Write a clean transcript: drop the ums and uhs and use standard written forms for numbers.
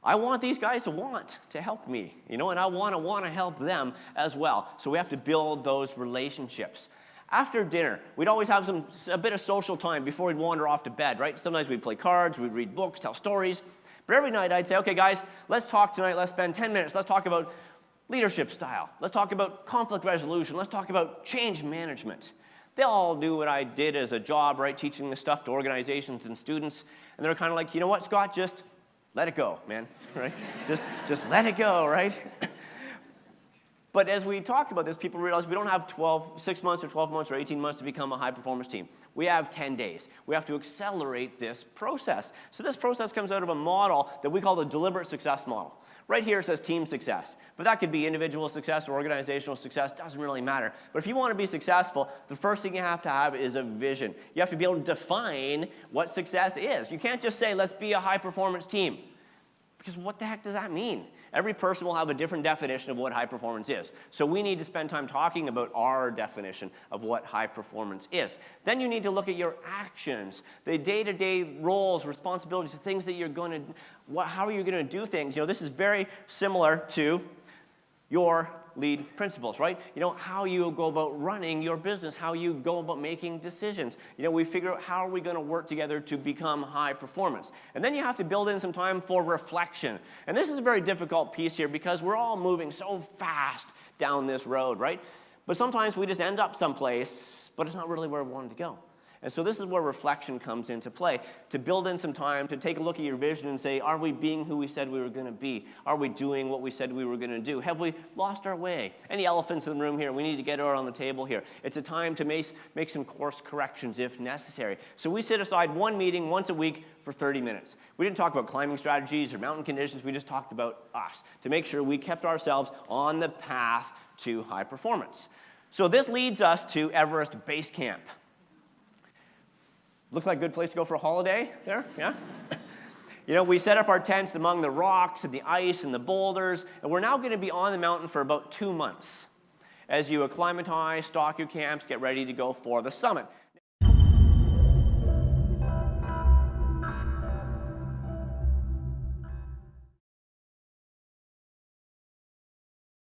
I want these guys to want to help me, and I want to help them as well. So we have to build those relationships. After dinner, we'd always have a bit of social time before we'd wander off to bed, right? Sometimes we'd play cards, we'd read books, tell stories. But every night I'd say, okay, guys, let's talk tonight. Let's spend 10 minutes. Let's talk about leadership style. Let's talk about conflict resolution. Let's talk about change management. They all knew what I did as a job, right, teaching this stuff to organizations and students. And they're kind of like, you know what, Scott, just let it go, man, right? just let it go, right? But as we talked about this, people realized we don't have 6 months or 12 months or 18 months to become a high-performance team. We have 10 days. We have to accelerate this process. So this process comes out of a model that we call the deliberate success model. Right here it says team success, but that could be individual success or organizational success, doesn't really matter. But if you want to be successful, the first thing you have to have is a vision. You have to be able to define what success is. You can't just say, let's be a high-performance team, because what the heck does that mean? Every person will have a different definition of what high performance is. So we need to spend time talking about our definition of what high performance is. Then you need to look at your actions, the day-to-day roles, responsibilities, the things that you're going to, how are you going to do things? This is very similar to your lead principles, right? How you go about running your business, how you go about making decisions. We figure out how are we going to work together to become high performance. And then you have to build in some time for reflection. And this is a very difficult piece here because we're all moving so fast down this road, right? But sometimes we just end up someplace, but it's not really where we wanted to go. And so this is where reflection comes into play, to build in some time, to take a look at your vision and say, are we being who we said we were going to be? Are we doing what we said we were going to do? Have we lost our way? Any elephants in the room here? We need to get it on the table here. It's a time to make some course corrections if necessary. So we set aside one meeting once a week for 30 minutes. We didn't talk about climbing strategies or mountain conditions. We just talked about us to make sure we kept ourselves on the path to high performance. So this leads us to Everest Base Camp. Looks like a good place to go for a holiday there, yeah? We set up our tents among the rocks and the ice and the boulders, and we're now going to be on the mountain for about 2 months as you acclimatize, stock your camps, get ready to go for the summit.